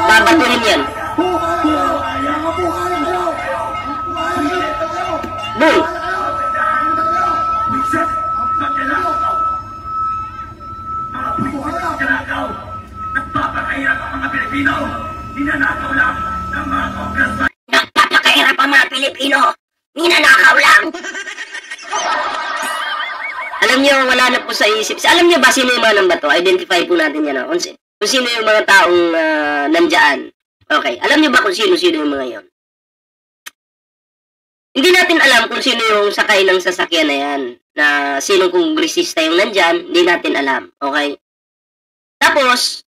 Babatuhin yan. Boy! Nagpapakahirap ang mga Pilipino. Ninanakaw lang ng mga congressman. Nagpapakahirap ang mga Pilipino. Ninanakaw lang. Alam niyo, wala na po sa isip. Alam niyo ba sino yung mga namba to? Identify po natin yan. Kung sino yung mga taong nandyan. Okay. Alam niyo ba kung sino-sino yung mga yon? Hindi natin alam kung sino yung sakay ng sasakyan na yan. Na sino kongresista yung nandyan. Hindi natin alam. Okay? Tapos,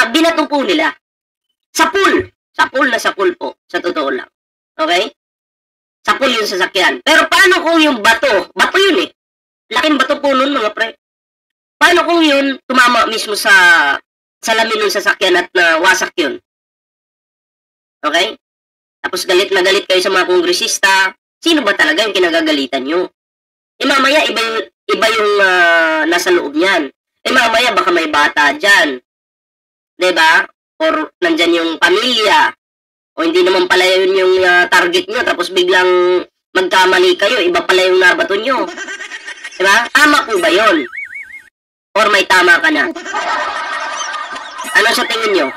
binato po nila. Sa pool. Sa pool po. Sa totoo lang. Okay? Sa pool yung sasakyan. Pero paano kung yung bato? Bato yun eh. Laking bato po nun mga pre. Paano kung yun tumama mismo sa salamin ng sasakyan at wasak yun? Okay? Tapos galit na galit kayo sa mga kongresista. Sino ba talaga yung kinagagalitan nyo? Eh mamaya iba yung nasa loob niyan. Eh mamaya baka may bata dyan. Diba? Or nandyan yung pamilya. O hindi naman pala yun yung target nyo. Tapos biglang magkamali kayo. Iba pala yung nabato nyo. Diba? Tama po ba yun? Or may tama ka na? Ano sa tingin nyo?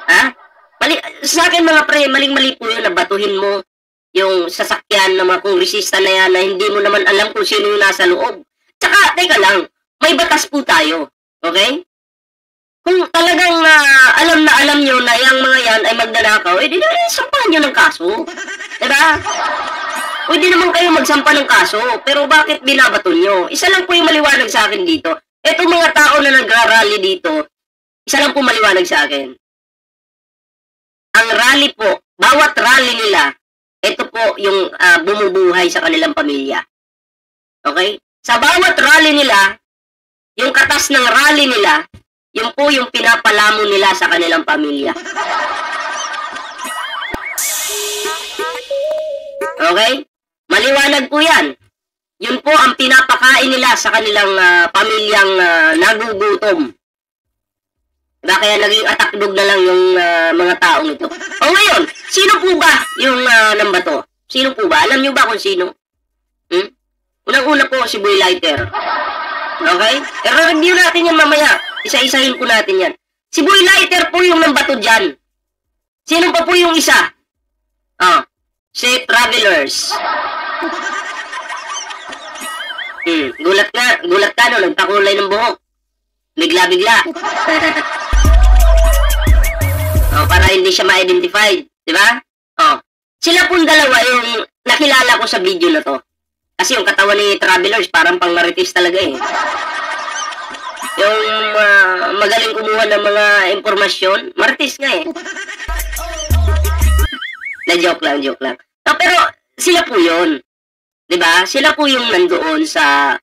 Ha? Mali, sa akin mga pre, maling-mali po yun na batuhin mo yung sasakyan ng mga kongresista na yan na hindi mo naman alam kung sino yung nasa loob. Tsaka, teka lang, may batas po tayo. Okay? Kung talagang alam nyo na yung mga yan ay magdanakaw, eh di na sampahan nyo ng kaso. Diba? Pwede naman kayo magsampa ng kaso, pero bakit binabato nyo? Isa lang po yung maliwanag sa akin dito. Etong mga tao na nagra-rally dito, isa lang po maliwanag sa akin. Ang rally po, bawat rally nila, ito po yung bumubuhay sa kanilang pamilya. Okay? Sa bawat rally nila, yung katas ng rally nila, yun po yung pinapalamo nila sa kanilang pamilya. Okay? Maliwanag po yan. Yun po ang pinapakain nila sa kanilang pamilyang nagugutom. Diba? Kaya naging atakdog na lang yung mga taong ito. O ngayon, sino po ba yung nambato? Sino po ba? Alam nyo ba kung sino? Unang-una po si Boy Lighter. Okay? I-review natin yan mamaya. Isa-isahin po natin yan. Si Boy Lighter po yung nambato dyan. Sino pa po yung isa? Si Travelers. Gulat ka no, nagpakulay ng buhok. Bigla-bigla. Para hindi siya ma-identify, di ba? Sila pong dalawa yung nakilala ko sa video na to. Kasi yung katawan ni Travelers parang pang marites talaga eh. Yung magaling kumuha ng mga impormasyon, marites nga eh. Joke lang. Pero sila po yun. Diba? Sila po yung nandoon sa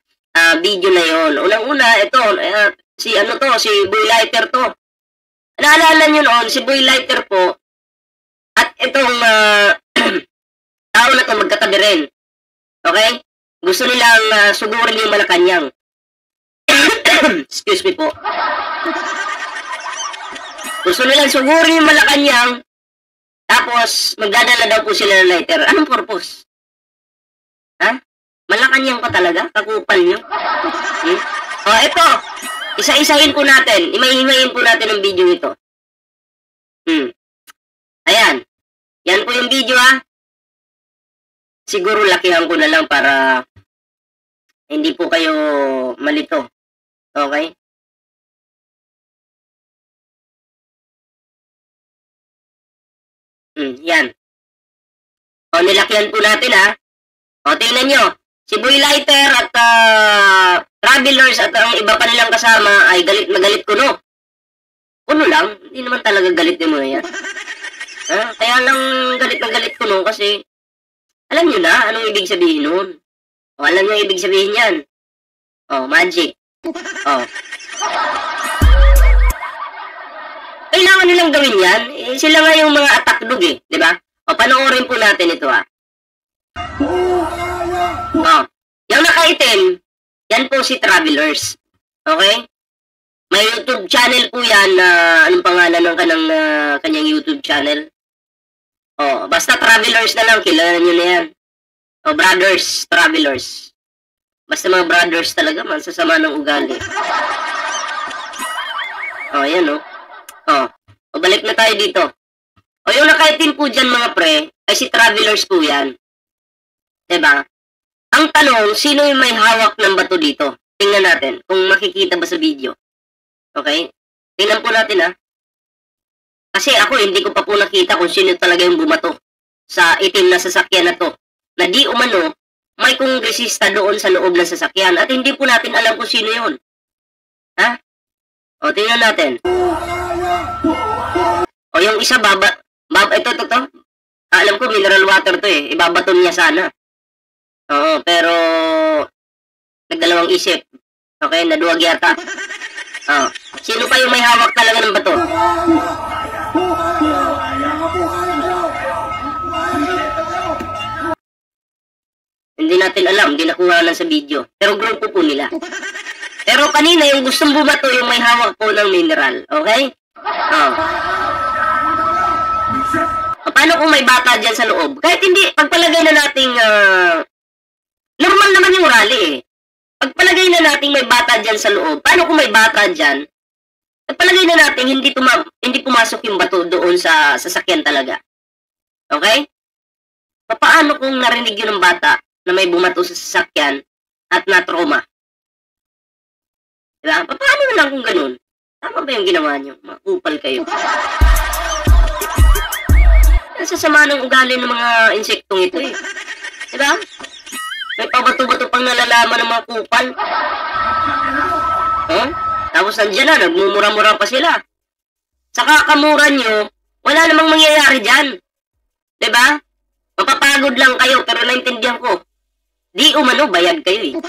video na yon. Unang-una, ito, si Boy Lighter to. Naalala nyo noon, si Boy Lighter po, at itong tao na to magkatabi rin. Okay? Gusto nilang sugurin yung Malacanang. Excuse me po. Gusto nilang sugurin yung Malacanang, tapos magdadala daw po sila ng lighter. Anong purpose? Ha? Malacanang pa talaga? Kakupal nyo? Ito. Isa-isahin po natin. Imay-himayin po natin ang video ito. Ayan. Yan po yung video ha. Siguro lakihan ko na lang para hindi po kayo malito. Okay? Yan. Nilakihan po natin ha. Tingnan nyo. Si Boy Lighter at Travelers at ang iba pa nilang kasama ay galit na galit kuno. Kuno lang. Hindi naman talaga galit din mo yan. Kaya lang galit na galit kuno kasi alam nyo na anong ibig sabihin nun. Alam nyo ibig sabihin yan. Magic. Kailangan nilang gawin yan. Sila nga yung mga atakdog eh. Diba? Panoorin po natin ito ha. Yung nakaitim, yan po si Travelers. Okay? May YouTube channel po yan na anong pangalan ng kanyang YouTube channel? Oh, basta Travelers na lang, kilala nyo na yan. Oh, Brothers, Travelers. Basta mga brothers talaga, mansasama ng ugali. Oh, yan oh. Oh, o balik na tayo dito. O yung nakaitim po dyan mga pre, ay si Travelers po yan. Diba? Ang tanong, sino yung may hawak ng bato dito? Tingnan natin kung makikita ba sa video. Okay? Tingnan po natin Kasi ako hindi ko pa po nakita kung sino talaga yung bumato sa itim na sasakyan na to. Na di umano, may kongresista doon sa loob ng sasakyan at hindi po natin alam kung sino yun. Ha? O, tingnan natin. O, yung isa ito. Alam ko mineral water to ibabaton niya sana. Oo, pero nagdalawang isip. Okay, naduwag yata. Oh, sino pa yung may hawak talaga ng bato? Hindi natin alam, hindi nakuha lang sa video. Pero grupo po nila. Pero kanina yung gustong bumato yung may hawak po ng mineral. Okay? Oh. Paano kung may bata dyan sa loob? Kahit hindi, pagpalagay na nating normal naman yung rally Pagpalagay na nating may bata dyan sa loob. Paano kung may bata dyan? Pagpalagay na natin hindi pumasok yung bato doon sa sasakyan talaga. Okay? Paano kung narinig yun ng bata na may bumato sa sasakyan at na-trauma? Diba? Paano na lang kung ganun? Tama ba yung ginawa nyo? Makupal kayo. Nasasama ng ugali ng mga insektong ito Diba? May pabato-bato pang nalalaman ng mga kupal. Tapos nandiyan na, nagmumura-mura pa sila. Sa kakamura nyo, wala namang mangyayari dyan. Diba? Mapapagod lang kayo, pero naintindihan ko. Di umano, bayad kayo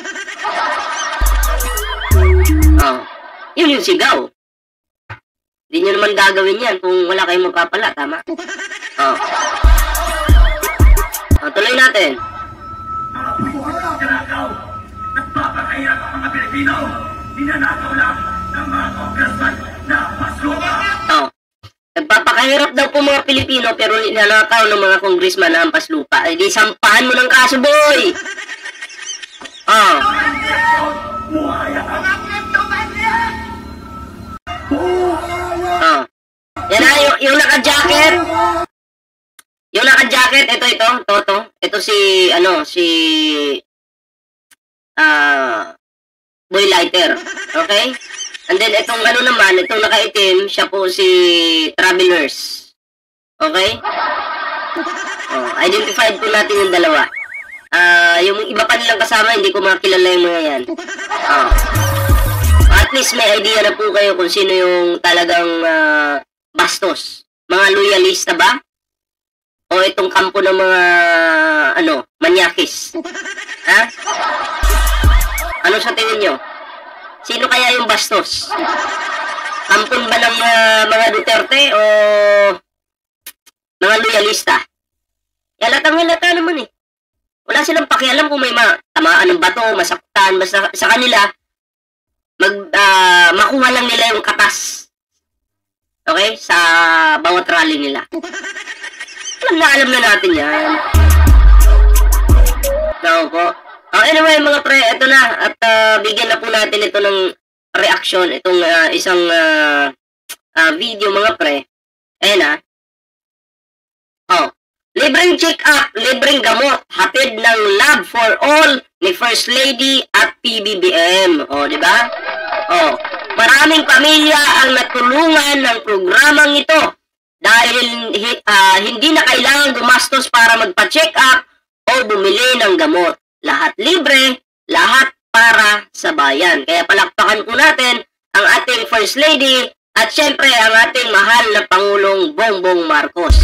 Yun yung sigaw. Di nyo naman gagawin yan kung wala kayong magpapala, tama? Tuloy natin. Nagpapakahirap ang mga Pilipino. Ninanakaw lang ng mga congressman na paslupa. Nagpapakahirap daw po mga Pilipino pero ninanakaw ng mga congressman na ampas lupa. Di sampahan mo ng kaso, boy! Yan na, yung naka-jacket. Yung naka-jacket, ito. Ito si Boy Lighter. Okay? And then, itong itong nakaitim, siya po si Travelers. Okay? Identified po natin yung dalawa. Yung iba pa nilang kasama, hindi ko makilala yung mga yan. At least may idea na po kayo kung sino yung talagang bastos. Mga loyalista ba? O itong kampo ng mga, manyakis? Ha? Ano sa tingin nyo? Sino kaya yung bastos? Kampon ba ng mga Duterte o mga loyalista? Halatang-halata naman Wala silang pakialam kung may tamaan ng bato, masaktan, basta sa kanila, makuha lang nila yung katas. Okay? Sa bawat rally nila. Alam na natin yan. Tao po. Anyway mga pre, ito na. At bigyan na po natin ito ng reaction. Itong isang video mga pre. Ayan libreng check-up, libreng gamot, hatid ng Love for All ni First Lady at PBBM. Di ba? Maraming pamilya ang natulungan ng programang ito dahil hindi na kailangan gumastos para magpa-check up o bumili ng gamot. Lahat libre, lahat para sa bayan. Kaya palakpakan po natin ang ating First Lady at syempre ang ating mahal na Pangulong Bongbong Marcos.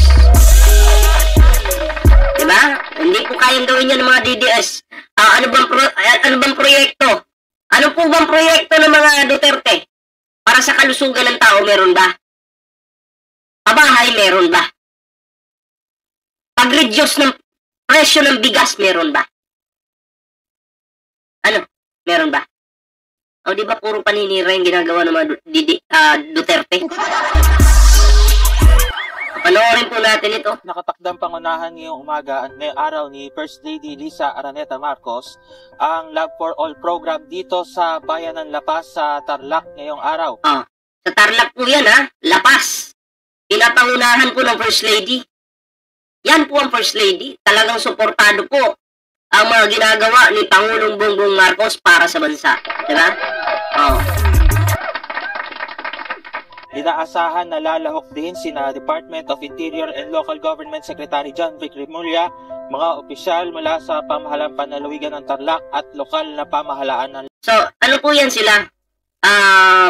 Diba? Hindi po kayang gawin yan ng mga DDS. Ano bang proyekto? Ano po bang proyekto ng mga Duterte? Para sa kalusugan ng tao, meron ba? Pabahay, meron ba? Pag-reduce ng presyo ng bigas, meron ba? Meron ba? O, di ba puro paninira yung ginagawa ng mga Duterte? Panoorin po natin ito. Nakatakdang pangunahan ngayong umaga at ngayong araw ni First Lady Liza Araneta Marcos ang Love for All program dito sa Bayan ng La Paz sa Tarlac ngayong araw. Sa Tarlac po yan ha, La Paz. Pinapangunahan po ng First Lady. Yan po ang First Lady. Talagang suportado po ang mga ginagawa ni Pangulong Bongbong Marcos para sa bansa. Diba? Inaasahan na lalahok din sina Department of Interior and Local Government Secretary John Vic Remulla, mga opisyal mula sa pamahalaan panlalawigan ng Tarlac at lokal na pamahalaan ng... So, ano po yan sila?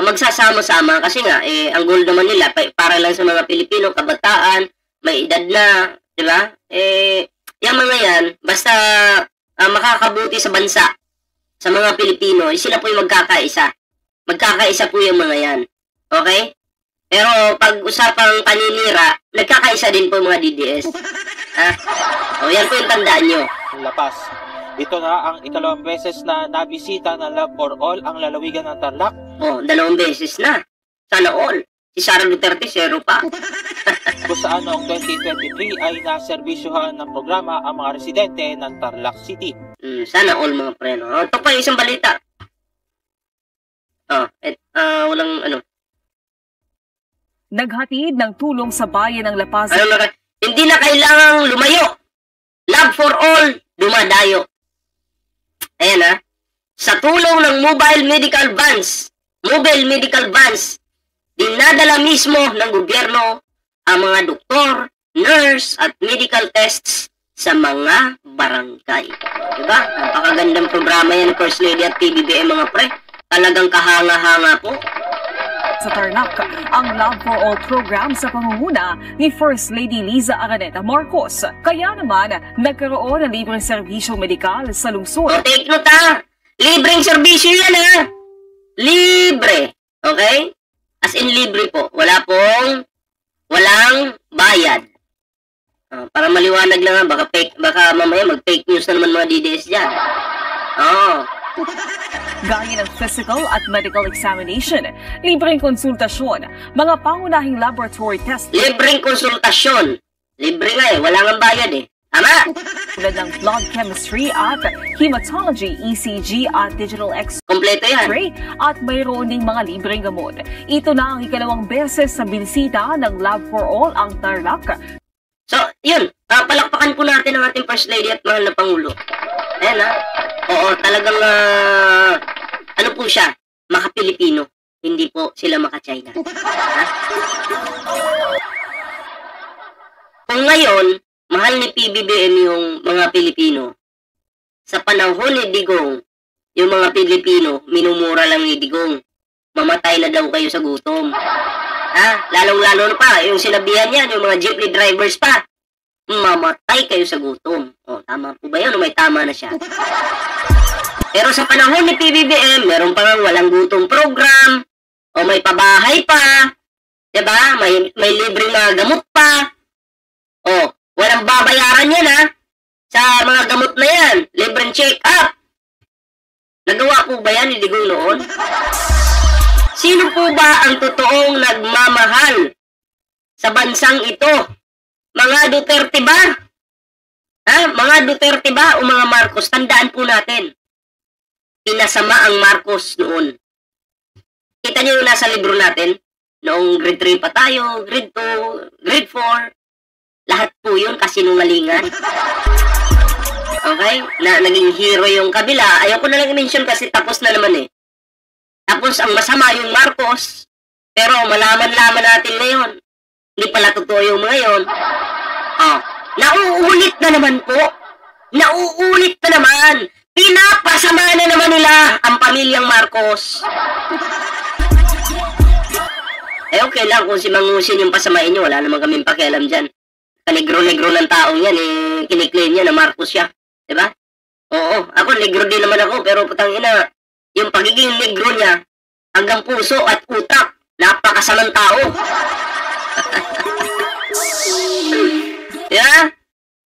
Magsasama-sama kasi nga, ang goal naman nila, para lang sa mga Pilipino, kabataan, may edad na, di ba? Yung mga yan, basta makakabuti sa bansa, sa mga Pilipino, sila po yung magkakaisa. Magkakaisa po yung mga yan. Okay? Pero pag usapang paninira, nagkakaisa din po yung mga DDS. Yan po yung tandaan nyo. La Paz. Ito na ang ikalawang beses na nabisita ng Love for All ang lalawigan ng Tarlac. 2 beses na. Sana all. Si Sara Duterte, 0 pa. Kung saan noong 2023 ay naservisyohan ng programa ang mga residente ng Tarlac City. Sana all mga preno. Ito pa yung isang balita. Walang ano. Naghatid ng tulong sa bayan ng La Paz. Hindi na kailangang lumayo. Love for all, dumadayo. Ayan sa tulong ng mobile medical vans, dinadala mismo ng gobyerno ang mga doktor, nurse, at medical tests sa mga barangay. Diba? Napakagandang programa yan, First Lady at PBBM mga pre. Talagang kahanga-hanga po. Sa Tarlac, ang Love for All program sa pangunguna ni First Lady Liza Araneta Marcos. Kaya naman, nagkaroon ng libreng serbisyong medikal sa lungsod. Take note libreng serbisyo yan libre. Okay? As in libre po. Walang bayad. Para maliwanag lang baka mamaya mag-fake news na naman mga DDS dyan. Gaya ng physical at medical examination, libreng konsultasyon, mga pangunahing laboratory test. Libreng konsultasyon. Libre nga wala nga bayad Tama? Tulad ng blood chemistry at hematology, ECG at digital X-ray. Kompleto yan. At mayroon ding mga libreng gamot. Ito na ang ikalawang beses sa binisita ng Love for All ang Tarlac. So, yun. Palakpakan po natin ang ating First Lady at mahal na Pangulo. Ayan Oo, talagang ano po siya, maka-Pilipino. Hindi po sila maka-China. Kung ngayon, mahal ni PBBM yung mga Pilipino, sa panahon ni Digong, yung mga Pilipino, minumura lang ni Digong. Mamatay na daw kayo sa gutom. Lalong-lalo na pa, yung sinabihan niyan, yung mga jeepney drivers pa, mamatay kayo sa gutom. Tama po ba yun? O may tama na siya? Pero sa panahon ni PBBM, meron pa nga walang gutom program, o may pabahay pa, diba? May libreng mga gamot pa, walang babayaran yan sa mga gamot na yan, libreng check-up. Nagawa po ba yan ni Digong noon? Sino po ba ang totoong nagmamahal sa bansang ito? Mga Duterte ba? Mga Duterte ba o mga Marcos? Tandaan po natin. Pinasama ang Marcos noon. Kita niyo yung nasa libro natin, noong grade 3 pa tayo, grade 2, grade 4, lahat po yun kasinungalingan. Okay? Naging hero yung kabila. Ayoko na lang i-mention kasi tapos na naman Tapos ang masama yung Marcos, pero malaman-laman natin ngayon. Hindi pala totoo yung mga yun. Nauulit na naman po. Nauulit na naman. Pinapasama na naman nila ang pamilyang Marcos. Okay lang kung si Mangusin yung pasamain nyo. Wala naman kaming pakialam dyan. Kanegro-negro ng taong yan, kiniklaim niya na Marcos siya. Diba? Oo, ako negro din naman ako, pero putang ina, yung pagiging negro niya, hanggang puso at utak, napakasamang tao. Yeah?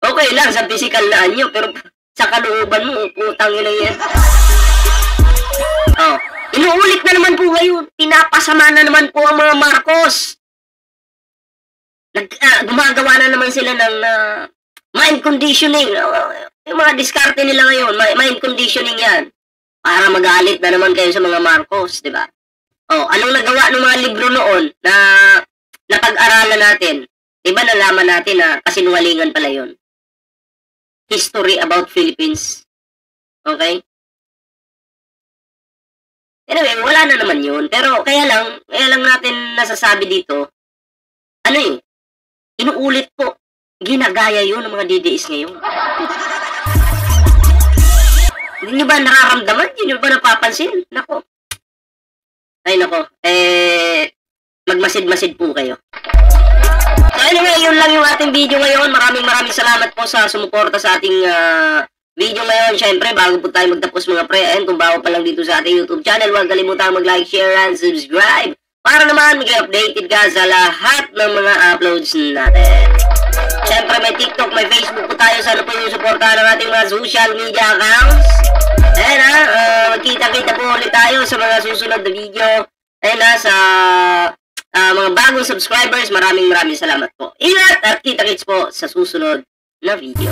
Okay lang sa physical na anyo, pero sa kalooban mo, putang ina yan. Inuulit na naman po ngayon. Pinapasama na naman po ang mga Marcos. Gumagawa na naman sila ng mind conditioning. Yung mga diskarte nila ngayon, mind conditioning yan. Para magalit na naman kayo sa mga Marcos, di ba? Anong nagawa ng mga libro noon na napag-aralan natin? Di ba nalaman natin na kasinungalingan pala yun? History about Philippines. Okay? Anyway, wala na naman yun. Pero kaya lang natin nasasabi dito, inuulit po. Ginagaya yun ng mga DDS ngayon. Hindi nyo ba nararamdaman? Hindi nyo ba napapansin? Nako. Ay, nako. Magmasid-masid po kayo. So anyway, yun lang yung ating video ngayon. Maraming salamat po sa sumuporta sa ating video ngayon. Siyempre, bago po tayo magtapos mga pre, and kung bago pa lang dito sa ating YouTube channel, huwag kalimutan mag-like, share, and subscribe para naman maging updated ka sa lahat ng mga uploads natin. Siyempre, may TikTok, may Facebook po tayo. Sana po yung suportahan ng ating mga social media accounts. Magkita-kita po ulit tayo sa mga susunod na video. Sa mga bagong subscribers, maraming salamat po. Ingat at kita-kits po sa susunod na video.